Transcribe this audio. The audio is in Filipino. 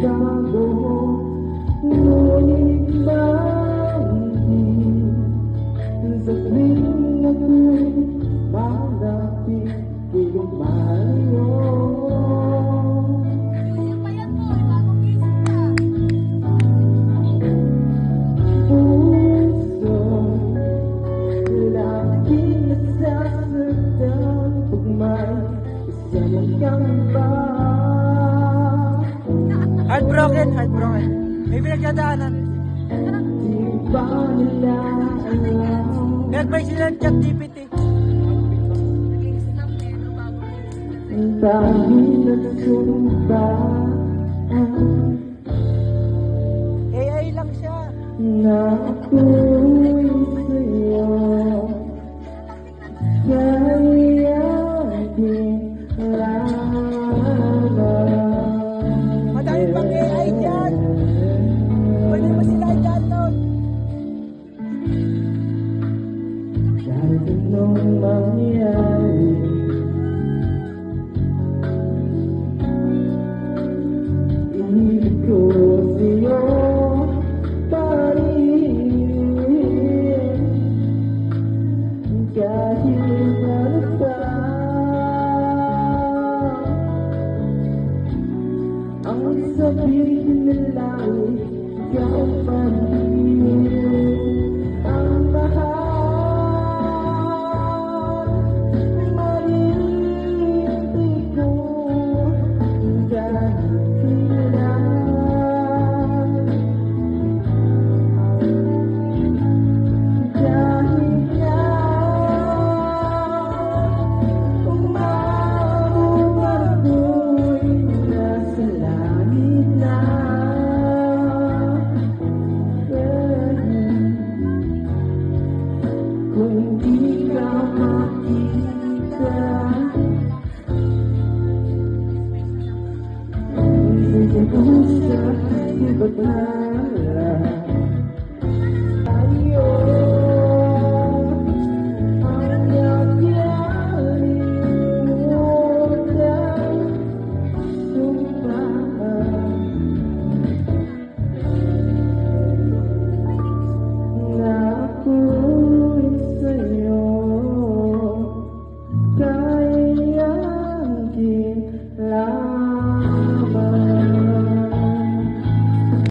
bago, ngunit maibig sa tuwing ako'y malapit iyong malayo. Puso laging nasasaktan pag may isama kang iba. Heartbroken. May pinagdadaanan. Di ba nila alam? Nag-advise sila ng ChatGPT. Dahil nagsumba AI lang siya. na ako'y sa'yo, kaya aking laban. Madami pang AI dyan. Pwede mo sila i-download. Kahit anong mangyari, ibig ko sa'yo pa rin. Kahit ano pa ang sabihin nila, ikaw pa rin ang mahal. Maririnig ko kahit kailan, kahit na umabot ako'y nasa langit na. Kung di ka makita, sige ko sa iba't